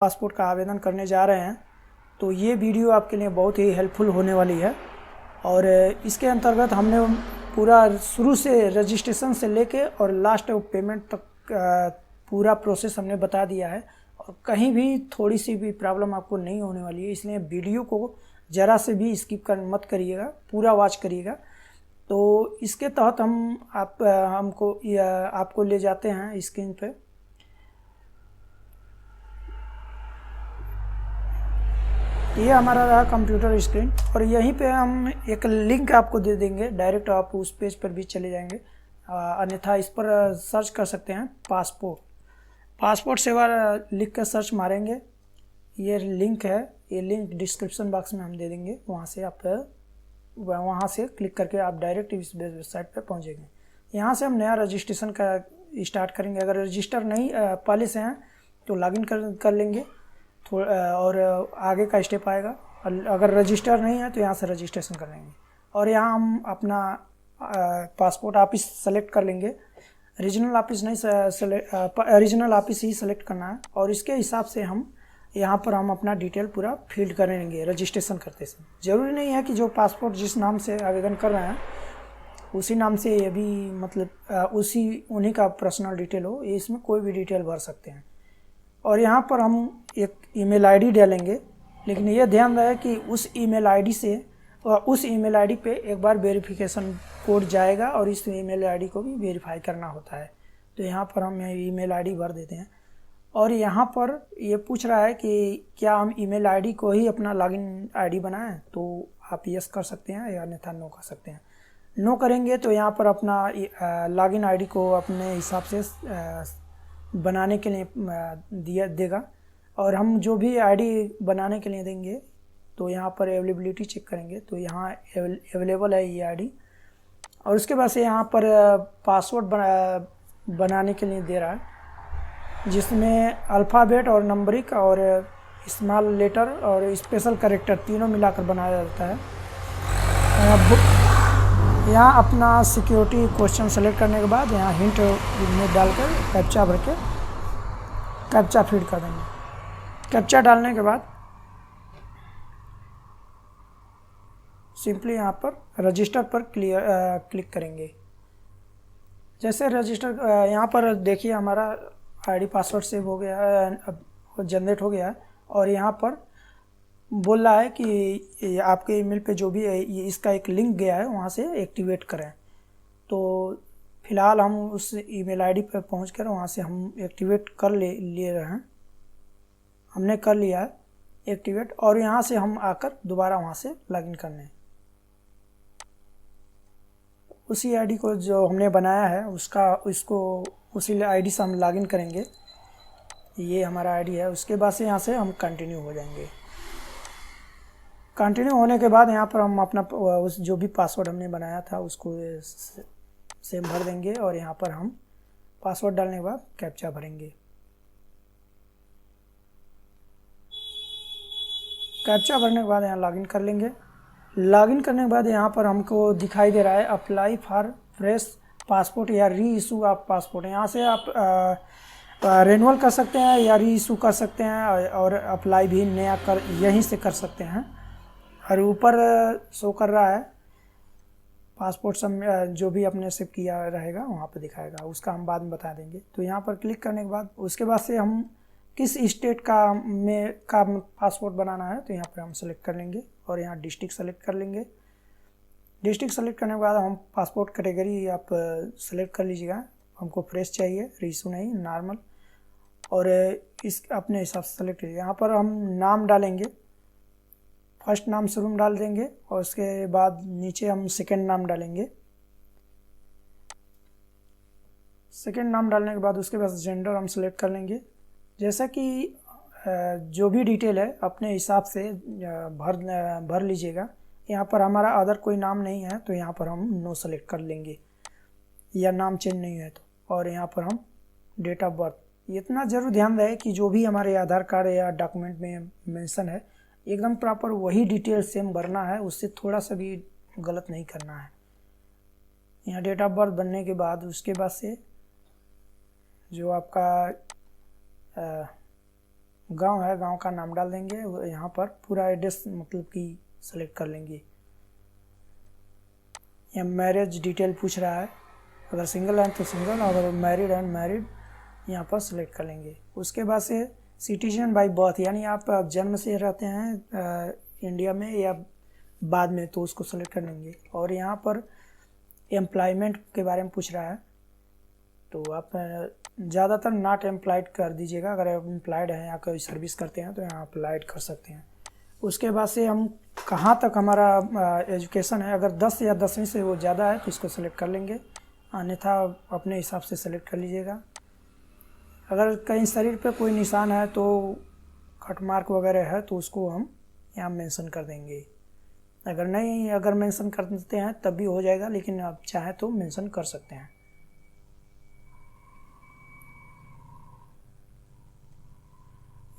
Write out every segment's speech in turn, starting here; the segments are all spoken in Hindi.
पासपोर्ट का आवेदन करने जा रहे हैं तो ये वीडियो आपके लिए बहुत ही हेल्पफुल होने वाली है। और इसके अंतर्गत हमने पूरा शुरू से रजिस्ट्रेशन से लेके और लास्ट पेमेंट तक पूरा प्रोसेस हमने बता दिया है और कहीं भी थोड़ी सी भी प्रॉब्लम आपको नहीं होने वाली है। इसलिए वीडियो को ज़रा से भी स्किप कर मत करिएगा, पूरा वॉच करिएगा। तो इसके तहत हम आपको ले जाते हैं स्क्रीन पे। ये हमारा रहा कंप्यूटर स्क्रीन और यहीं पे हम एक लिंक आपको दे देंगे, डायरेक्ट आप उस पेज पर भी चले जाएंगे। अन्यथा इस पर सर्च कर सकते हैं पासपोर्ट सेवा लिख कर सर्च मारेंगे। ये लिंक है, ये लिंक डिस्क्रिप्शन बॉक्स में हम दे देंगे। वहाँ से क्लिक करके आप डायरेक्ट इस वेबसाइट पर पहुँचेंगे। यहाँ से हम नया रजिस्ट्रेशन का स्टार्ट करेंगे। अगर रजिस्टर नहीं पहले से हैं तो लॉगिन कर लेंगे और आगे का स्टेप आएगा। अगर रजिस्टर नहीं है तो यहाँ से रजिस्ट्रेशन कर लेंगे और यहाँ हम अपना पासपोर्ट ऑफिस सेलेक्ट कर लेंगे। रीजनल ऑफिस नहीं रीजनल ऑफिस ही सेलेक्ट करना है और इसके हिसाब से हम यहाँ पर हम अपना डिटेल पूरा फिल करेंगे रजिस्ट्रेशन करते समय। ज़रूरी नहीं है कि जो पासपोर्ट जिस नाम से आवेदन कर रहे हैं उसी नाम से ये भी मतलब उन्हीं का पर्सनल डिटेल हो, ये इसमें कोई भी डिटेल भर सकते हैं। और यहाँ पर हम एक ईमेल आईडी डालेंगे, लेकिन ये ध्यान रहे कि उस ईमेल आईडी पे एक बार वेरिफिकेशन कोड जाएगा और इस ईमेल आईडी को भी वेरीफाई करना होता है। तो यहाँ पर हम ईमेल आईडी भर देते हैं और यहाँ पर ये पूछ रहा है कि क्या हम ईमेल आईडी को ही अपना लॉगिन आईडी बनाएं, तो आप यस कर सकते हैं या अन्यथा नो कर सकते हैं। नो करेंगे तो यहाँ पर अपना लॉगिन आईडी को अपने हिसाब से बनाने के लिए देगा और हम जो भी आईडी बनाने के लिए देंगे तो यहाँ पर अवेलेबिलिटी चेक करेंगे तो यहाँ अवेलेबल है ये आईडी। और उसके बाद से यहाँ पर पासवर्ड बनाने के लिए दे रहा है, जिसमें अल्फ़ाबेट और नंबरिक और स्मॉल लेटर और स्पेशल कैरेक्टर तीनों मिलाकर बनाया जाता है। यहाँ अपना सिक्योरिटी क्वेश्चन सेलेक्ट करने के बाद यहाँ हिंट में डालकर कैप्चा भर के कैप्चा फीड कर देंगे। कैप्चा डालने के बाद सिंपली यहाँ पर रजिस्टर पर क्लिक करेंगे। जैसे रजिस्टर यहाँ पर देखिए हमारा आईडी पासवर्ड सेव हो गया है, अब जनरेट हो गया है और यहाँ पर बोल रहा है कि आपके ईमेल पे जो भी है इसका एक लिंक गया है वहाँ से एक्टिवेट करें। तो फिलहाल हम उस ईमेल आईडी पर पहुँचकर वहाँ से हम एक्टिवेट कर ले रहे हैं। हमने कर लिया है एक्टिवेट और यहाँ से हम आकर दोबारा वहाँ से लॉगिन करने उसी आईडी को जो हमने बनाया है उसी आईडी से हम लॉगिन करेंगे। ये हमारा आईडी है। उसके बाद से यहाँ से हम कंटिन्यू हो जाएंगे। कंटिन्यू होने के बाद यहाँ पर हम अपना उस जो भी पासवर्ड हमने बनाया था उसको सेम भर देंगे और यहाँ पर हम पासवर्ड डालने के बाद कैप्चा भरेंगे। कैप्चा भरने के बाद यहाँ लॉगिन कर लेंगे। लॉगिन करने के बाद यहाँ पर हमको दिखाई दे रहा है अप्लाई फॉर फ्रेश पासपोर्ट या री इशू ऑफ पासपोर्ट। यहाँ से आप रिन्यूअल कर सकते हैं या री इशू कर सकते हैं और अप्लाई भी नया यहीं से कर सकते हैं। और ऊपर शो कर रहा है पासपोर्ट जो भी अपने सेव किया रहेगा वहाँ पर दिखाएगा, उसका हम बाद में बता देंगे। तो यहाँ पर क्लिक करने के बाद उसके बाद से हम किस स्टेट का पासपोर्ट बनाना है तो यहाँ पर हम सेलेक्ट कर लेंगे और यहाँ डिस्ट्रिक्ट सेलेक्ट कर लेंगे। डिस्ट्रिक्ट सेलेक्ट करने के बाद हम पासपोर्ट कैटेगरी आप सेलेक्ट कर लीजिएगा। हमको फ्रेश चाहिए, रीइशू नहीं, नॉर्मल। और इस अपने हिसाब से सेलेक्ट कीजिए। यहाँ पर हम नाम डालेंगे, फर्स्ट नाम शुरू में डाल देंगे और उसके बाद नीचे हम सेकंड नाम डालेंगे। सेकंड नाम डालने के बाद उसके बाद जेंडर हम सेलेक्ट कर लेंगे। जैसा कि जो भी डिटेल है अपने हिसाब से भर लीजिएगा। यहाँ पर हमारा अदर कोई नाम नहीं है तो यहाँ पर हम नो सेलेक्ट कर लेंगे या नाम चेंज नहीं है तो। और यहाँ पर हम डेट ऑफ बर्थ, इतना ज़रूर ध्यान रहे कि जो भी हमारे आधार कार्ड या डॉक्यूमेंट में मेंशन है एकदम प्रॉपर वही डिटेल सेम भरना है, उससे थोड़ा सा भी गलत नहीं करना है। यहाँ डेट ऑफ बर्थ बनने के बाद उसके बाद से जो आपका गांव है, गांव का नाम डाल देंगे। यहाँ पर पूरा एड्रेस मतलब कि सेलेक्ट कर लेंगे। यहाँ मैरिज डिटेल पूछ रहा है, अगर सिंगल है तो सिंगल, अगर मैरिड है मैरिड यहाँ पर सेलेक्ट कर लेंगे। उसके बाद से सिटीजन बाय बर्थ, यानी आप जन्म से रहते हैं इंडिया में या बाद में, तो उसको सेलेक्ट कर लेंगे। और यहाँ पर एम्प्लॉयमेंट के बारे में पूछ रहा है, तो आप ज़्यादातर नॉट एम्प्लॉयड कर दीजिएगा। अगर एम्प्लॉयड हैं या कोई सर्विस करते हैं तो यहाँ अप्लाइड कर सकते हैं। उसके बाद से हम कहाँ तक हमारा एजुकेशन है, अगर 10 या 10वीं से वो ज़्यादा है तो इसको सेलेक्ट कर लेंगे, अन्यथा अपने हिसाब से सेलेक्ट कर लीजिएगा। अगर कहीं शरीर पे कोई निशान है तो कट मार्क वगैरह है तो उसको हम यहाँ मेंशन कर देंगे। अगर नहीं, अगर मेंशन कर देते हैं तब भी हो जाएगा, लेकिन आप चाहें तो मेंशन कर सकते हैं।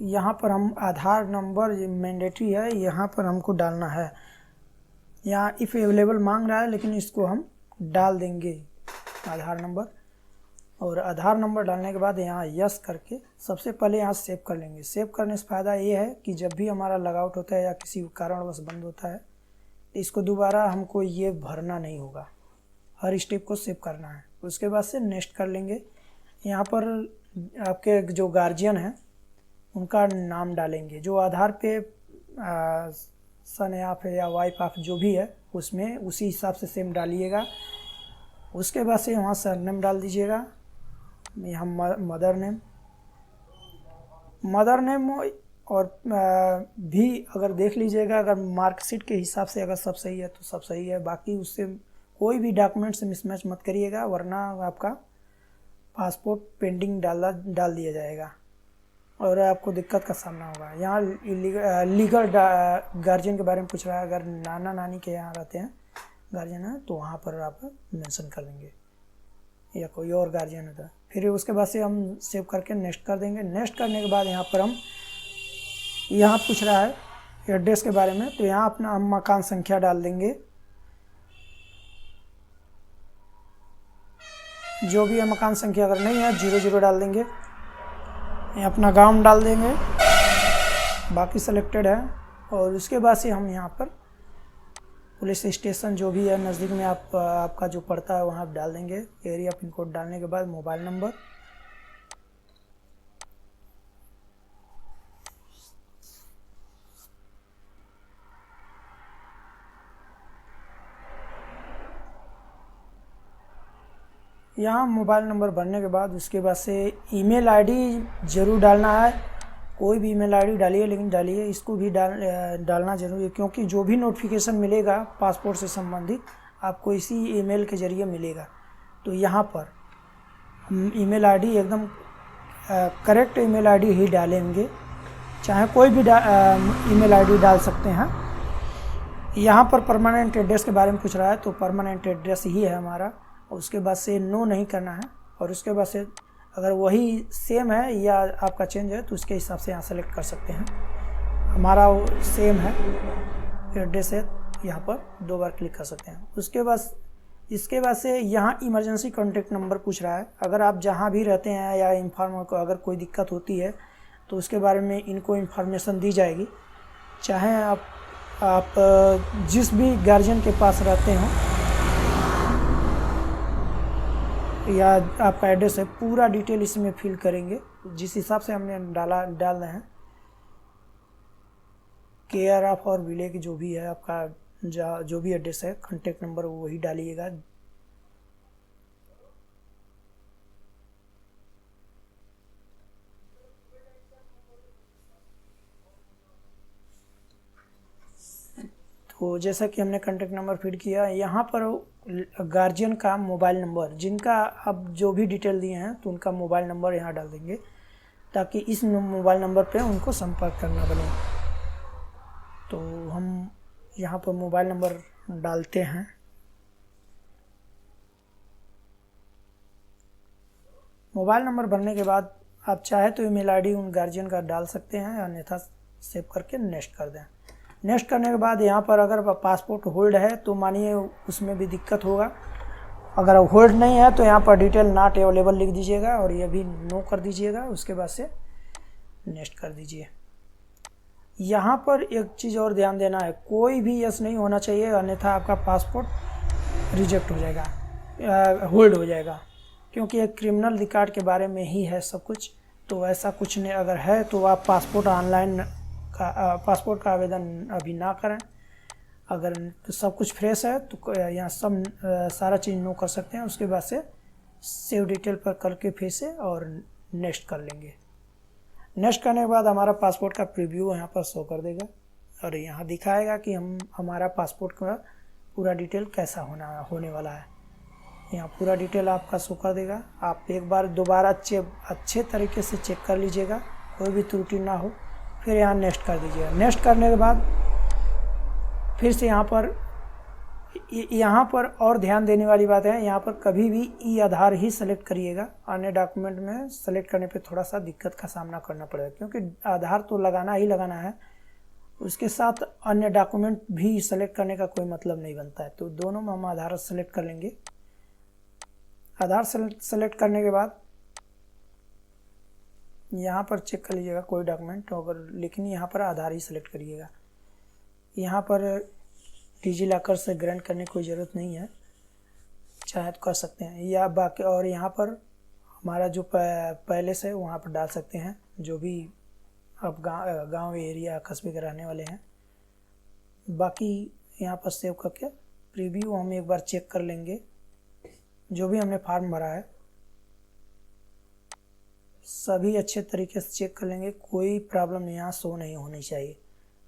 यहाँ पर हम आधार नंबर मैंडेटरी है, यहाँ पर हमको डालना है। यहाँ इफ़ अवेलेबल मांग रहा है, लेकिन इसको हम डाल देंगे आधार नंबर। और आधार नंबर डालने के बाद यहाँ यस करके सबसे पहले यहाँ सेव कर लेंगे। सेव करने से फ़ायदा ये है कि जब भी हमारा लॉगआउट होता है या किसी कारणवश बंद होता है, इसको दोबारा हमको ये भरना नहीं होगा, हर स्टेप को सेव करना है। उसके बाद से नेक्स्ट कर लेंगे। यहाँ पर आपके जो गार्जियन हैं उनका नाम डालेंगे, जो आधार पे सन आप है या वाइफ आप जो भी है उसमें उसी हिसाब से सेम डालिएगा। उसके बाद से वहाँ सरनेम डाल दीजिएगा। यहाँ मदर नेम और भी अगर देख लीजिएगा, अगर मार्कशीट के हिसाब से अगर सब सही है तो सब सही है, बाकी उससे कोई भी डॉक्यूमेंट से मिसमैच मत करिएगा, वरना आपका पासपोर्ट पेंडिंग डाल दिया जाएगा और आपको दिक्कत का सामना होगा। यहाँ लीगल गार्जियन के बारे में पूछ रहा है, अगर नाना नानी के यहाँ रहते हैं गार्जियन है तो वहाँ पर आप मेंशन कर देंगे, या कोई और गार्जियन होता है। फिर उसके बाद से हम सेव करके नेक्स्ट कर देंगे। नेक्स्ट करने के बाद यहाँ पर हम यहाँ पूछ रहा है एड्रेस के बारे में, तो यहाँ अपना हम मकान संख्या डाल देंगे, जो भी है मकान संख्या। अगर नहीं है 00 डाल देंगे। यहाँ अपना गांव डाल देंगे, बाकी सेलेक्टेड है। और उसके बाद से हम यहाँ पर पुलिस स्टेशन जो भी है नज़दीक में आपका जो पड़ता है वहाँ आप डाल देंगे। एरिया पिन कोड डालने के बाद मोबाइल नंबर, यहाँ मोबाइल नंबर भरने के बाद उसके बाद से ईमेल आईडी ज़रूर डालना है। कोई भी ईमेल आईडी डालिए, लेकिन डालिए इसको भी डालना जरूरी है, क्योंकि जो भी नोटिफिकेशन मिलेगा पासपोर्ट से संबंधित आपको इसी ईमेल के ज़रिए मिलेगा। तो यहाँ पर हम ईमेल आईडी एकदम करेक्ट ईमेल आईडी ही डालेंगे, चाहे कोई भी ईमेल आईडी डाल सकते हैं। यहाँ पर परमानेंट एड्रेस के बारे में पूछ रहा है, तो परमानेंट एड्रेस ही है हमारा। उसके बाद से नो नहीं करना है, और उसके बाद से अगर वही सेम है या आपका चेंज है तो उसके हिसाब से यहाँ सेलेक्ट कर सकते हैं। हमारा सेम है एड्रेस है, यहाँ पर 2 बार क्लिक कर सकते हैं। उसके बाद इसके बाद से यहाँ इमरजेंसी कॉन्टैक्ट नंबर पूछ रहा है। अगर आप जहाँ भी रहते हैं या इन्फॉर्मर को अगर कोई दिक्कत होती है तो उसके बारे में इनको इन्फॉर्मेशन दी जाएगी, चाहे आप जिस भी गार्जियन के पास रहते हैं या आपका एड्रेस है, पूरा डिटेल इसमें फिल करेंगे जिस हिसाब से हमने डाल रहे हैं। केयर ऑफ और विलेज जो भी है आपका जो भी एड्रेस है, कॉन्टैक्ट नंबर वही डालिएगा। तो जैसा कि हमने कॉन्टैक्ट नंबर फीड किया, यहाँ पर गार्जियन का मोबाइल नंबर, जिनका अब जो भी डिटेल दिए हैं तो उनका मोबाइल नंबर यहाँ डाल देंगे, ताकि इस मोबाइल नंबर पे उनको संपर्क करना बने। तो हम यहाँ पर मोबाइल नंबर डालते हैं। मोबाइल नंबर भरने के बाद आप चाहे तो ईमेल आईडी उन गार्जियन का डाल सकते हैं, अन्यथा सेव करके नेक्स्ट कर दें। नेक्स्ट करने के बाद यहाँ पर अगर पासपोर्ट होल्ड है तो मानिए उसमें भी दिक्कत होगा। अगर होल्ड नहीं है तो यहाँ पर डिटेल नॉट अवेलेबल लिख दीजिएगा और ये भी नो कर दीजिएगा। उसके बाद से नेक्स्ट कर दीजिए। यहाँ पर एक चीज़ और ध्यान देना है, कोई भी यस नहीं होना चाहिए, अन्यथा आपका पासपोर्ट रिजेक्ट हो जाएगा, होल्ड हो जाएगा, क्योंकि एक क्रिमिनल रिकॉर्ड के बारे में ही है सब कुछ। तो ऐसा कुछ नहीं अगर है तो आप पासपोर्ट का आवेदन अभी ना करें। अगर तो सब कुछ फ्रेश है तो यहाँ सब सारा चीज़ नो कर सकते हैं। उसके बाद से सेव डिटेल पर करके फिर से और नेक्स्ट कर लेंगे। नेक्स्ट करने के बाद हमारा पासपोर्ट का प्रीव्यू यहाँ पर शो कर देगा और यहाँ दिखाएगा कि हमारा पासपोर्ट का पूरा डिटेल कैसा होने वाला है। यहाँ पूरा डिटेल आपका शो कर देगा। आप एक बार दोबारा अच्छे तरीके से चेक कर लीजिएगा, कोई भी त्रुटि ना हो, फिर यहाँ नेक्स्ट कर दीजिएगा। नेक्स्ट करने के बाद फिर से यहाँ पर और ध्यान देने वाली बात है, यहाँ पर कभी भी ई आधार ही सेलेक्ट करिएगा। अन्य डॉक्यूमेंट में सेलेक्ट करने पे थोड़ा सा दिक्कत का सामना करना पड़ेगा, क्योंकि आधार तो लगाना ही लगाना है, उसके साथ अन्य डॉक्यूमेंट भी सेलेक्ट करने का कोई मतलब नहीं बनता है। तो दोनों में हम आधार सेलेक्ट कर लेंगे। आधार सेलेक्ट करने के बाद यहाँ पर चेक कर लीजिएगा कोई डॉक्यूमेंट अगर, लेकिन यहाँ पर आधार ही सेलेक्ट करिएगा। यहाँ पर डिजीलॉकर से ग्रांट करने की कोई ज़रूरत नहीं है, चाहे तो कर सकते हैं या बाकी। और यहाँ पर हमारा जो पहले से वहाँ पर डाल सकते हैं, जो भी आप गांव एरिया कस्बे के रहने वाले हैं। बाकी यहाँ पर सेव करके प्रीव्यू हम एक बार चेक कर लेंगे। जो भी हमने फॉर्म भरा है सभी अच्छे तरीके से चेक कर लेंगे, कोई प्रॉब्लम यहाँ शो नहीं होनी चाहिए।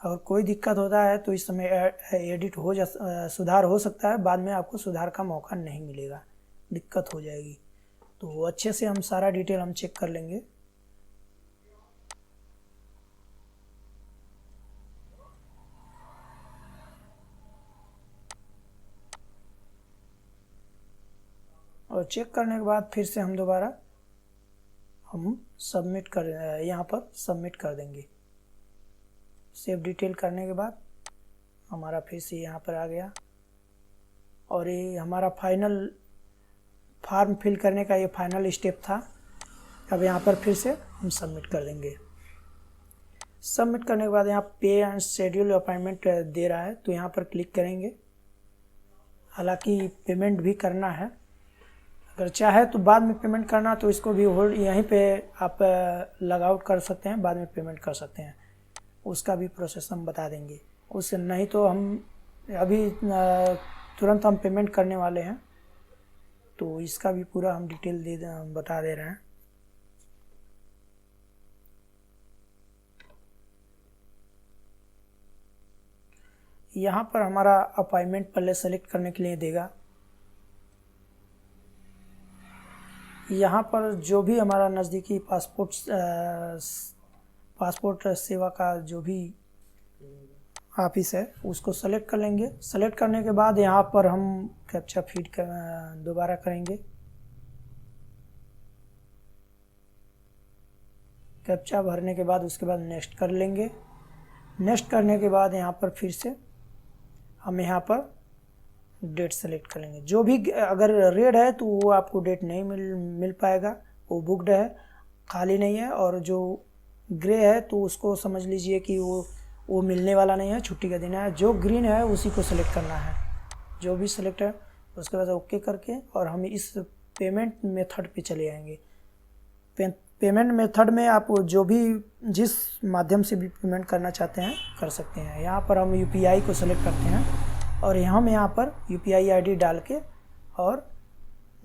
अगर कोई दिक्कत होता है तो इस समय सुधार हो सकता है, बाद में आपको सुधार का मौका नहीं मिलेगा, दिक्कत हो जाएगी। तो अच्छे से हम सारा डिटेल हम चेक कर लेंगे। और चेक करने के बाद फिर से हम दोबारा सबमिट कर यहाँ पर सबमिट कर देंगे। सेव डिटेल करने के बाद हमारा फिर से यहाँ पर आ गया और ये हमारा फाइनल फॉर्म फिल करने का ये फाइनल स्टेप था। अब यहाँ पर फिर से हम सबमिट कर देंगे। सबमिट करने के बाद यहाँ पे एंड शेड्यूल अपॉइंटमेंट दे रहा है, तो यहाँ पर क्लिक करेंगे। हालांकि पेमेंट भी करना है, अगर चाहे तो बाद में पेमेंट करना तो इसको भी होल्ड यहीं पे आप लॉग आउट कर सकते हैं, बाद में पेमेंट कर सकते हैं, उसका भी प्रोसेस हम बता देंगे। उससे नहीं तो हम अभी तुरंत हम पेमेंट करने वाले हैं, तो इसका भी पूरा हम डिटेल बता दे रहे हैं। यहाँ पर हमारा अपॉइंटमेंट पहले सेलेक्ट करने के लिए देगा। यहाँ पर जो भी हमारा नज़दीकी पासपोर्ट सेवा का जो भी ऑफिस है उसको सेलेक्ट कर लेंगे। सेलेक्ट करने के बाद यहाँ पर हम कैप्चा फीड दोबारा करेंगे। कैप्चा भरने के बाद उसके बाद नेक्स्ट कर लेंगे। नेक्स्ट करने के बाद यहाँ पर फिर से हम यहाँ पर डेट सेलेक्ट कर लेंगे। जो भी अगर रेड है तो वो आपको डेट नहीं मिल पाएगा, वो बुकड है, खाली नहीं है। और जो ग्रे है तो उसको समझ लीजिए कि वो मिलने वाला नहीं है, छुट्टी का दिन है। जो ग्रीन है उसी को सेलेक्ट करना है, जो भी सेलेक्ट है उसके बाद ओके करके और हम इस पेमेंट मेथड पे चले आएंगे। पेमेंट मेथड में आप जो भी जिस माध्यम से भी पेमेंट करना चाहते हैं कर सकते हैं। यहाँ पर हम यूपीआई को सेलेक्ट करते हैं और हम यहाँ पर यूपीआई आईडी डाल के और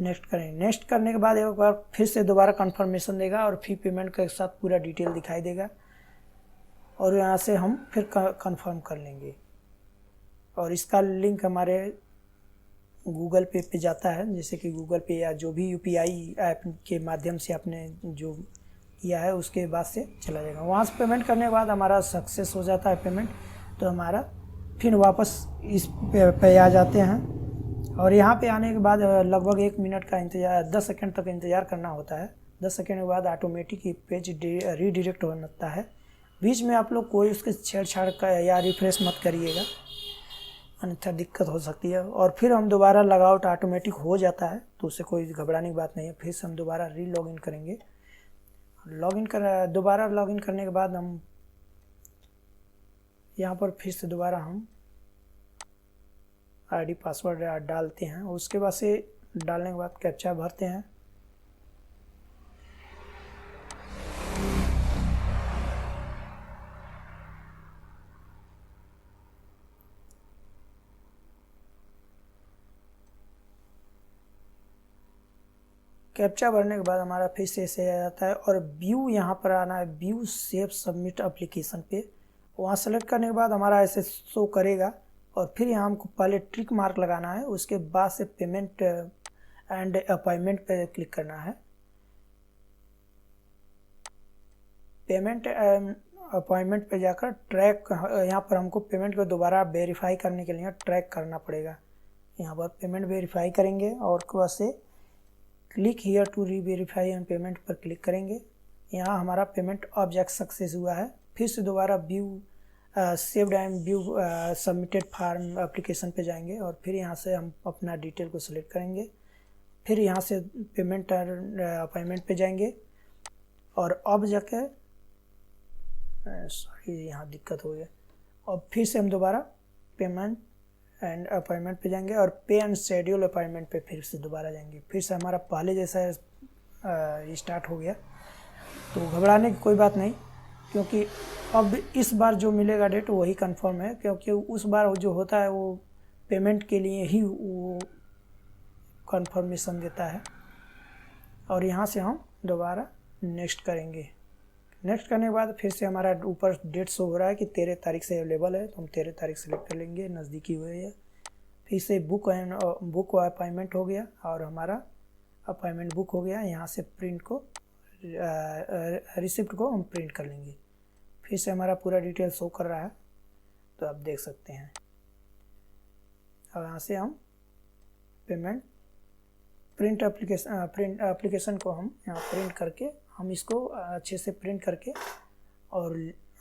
नेक्स्ट करेंगे। नेक्स्ट करने के बाद एक बार फिर से दोबारा कंफर्मेशन देगा और फिर पेमेंट के साथ पूरा डिटेल दिखाई देगा और यहाँ से हम फिर कंफर्म कर लेंगे। और इसका लिंक हमारे गूगल पे जाता है, जैसे कि गूगल पे या जो भी यूपीआई ऐप के माध्यम से आपने जो किया है उसके बाद से चला जाएगा। वहाँ से पेमेंट करने के बाद हमारा सक्सेस हो जाता है पेमेंट, तो हमारा फिर वापस इस पे आ जाते हैं। और यहाँ पे आने के बाद लगभग 1 मिनट का इंतज़ार, 10 सेकंड तक इंतज़ार करना होता है। 10 सेकंड के बाद ऑटोमेटिक पेज रीडायरेक्ट होता है। बीच में आप लोग कोई उसके छेड़छाड़ का या रिफ्रेश मत करिएगा, अन्यथा दिक्कत हो सकती है। और फिर हम दोबारा लॉग आउट ऑटोमेटिक हो जाता है, तो उससे कोई घबराने की बात नहीं है। फिर से हम दोबारा री लॉगिन करेंगे दोबारा लॉगिन करने के बाद हम यहाँ पर फिर से दोबारा हम आईडी पासवर्ड डालते हैं। उसके बाद से डालने के बाद कैप्चा भरते हैं। कैप्चा भरने के बाद हमारा फिर से ऐसे आ जाता है और व्यू यहाँ पर आना है, व्यू सेव सबमिट एप्लीकेशन पे। वहाँ सेलेक्ट करने के बाद हमारा ऐसे शो करेगा और फिर यहाँ हमको पहले ट्रिक मार्क लगाना है। उसके बाद से पेमेंट एंड अपॉइंटमेंट पे क्लिक करना है। पेमेंट एंड अपॉइंटमेंट पे जाकर ट्रैक, यहाँ पर हमको पेमेंट को दोबारा वेरीफाई करने के लिए ट्रैक करना पड़ेगा। यहाँ पर पेमेंट वेरीफाई करेंगे और उसके बाद से click here to reverify and payment पर क्लिक करेंगे। यहाँ हमारा पेमेंट ऑब्जेक्ट सक्सेस हुआ है। फिर से दोबारा view saved and view submitted form application पे जाएंगे और फिर यहाँ से हम अपना डिटेल को सिलेक्ट करेंगे। फिर यहाँ से पेमेंट अपॉइंटमेंट पे जाएंगे और अब जाके सॉरी यहाँ दिक्कत हो गया। और फिर से हम दोबारा पेमेंट एंड अपॉइंटमेंट पे जाएंगे और पे एंड शेड्यूल अपॉइंटमेंट पे फिर से दोबारा जाएंगे। फिर से हमारा पहले जैसा स्टार्ट हो गया। तो घबराने की कोई बात नहीं, क्योंकि अब इस बार जो मिलेगा डेट वही कंफर्म है, क्योंकि उस बार जो होता है वो पेमेंट के लिए ही वो कंफर्मेशन देता है। और यहाँ से हम दोबारा नेक्स्ट करेंगे। नेक्स्ट करने के बाद फिर से हमारा ऊपर डेट शो हो रहा है कि 13 तारीख से अवेलेबल है, तो हम 13 तारीख सेलेक्ट कर लेंगे, नज़दीकी हुए है। फिर से बुक अपॉइंटमेंट हो गया और हमारा अपॉइंटमेंट बुक हो गया। यहाँ से प्रिंट को रिसिप्ट को हम प्रिंट कर लेंगे। फिर से हमारा पूरा डिटेल शो कर रहा है, तो आप देख सकते हैं। और यहाँ से हम पेमेंट प्रिंट एप्लीकेशन को हम यहाँ प्रिंट करके हम इसको अच्छे से प्रिंट करके और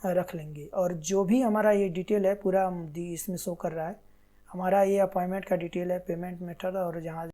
रख लेंगे। और जो भी हमारा ये डिटेल है पूरा इसमें शो कर रहा है। हमारा ये अपॉइंटमेंट का डिटेल है, पेमेंट मेथड और जहाँ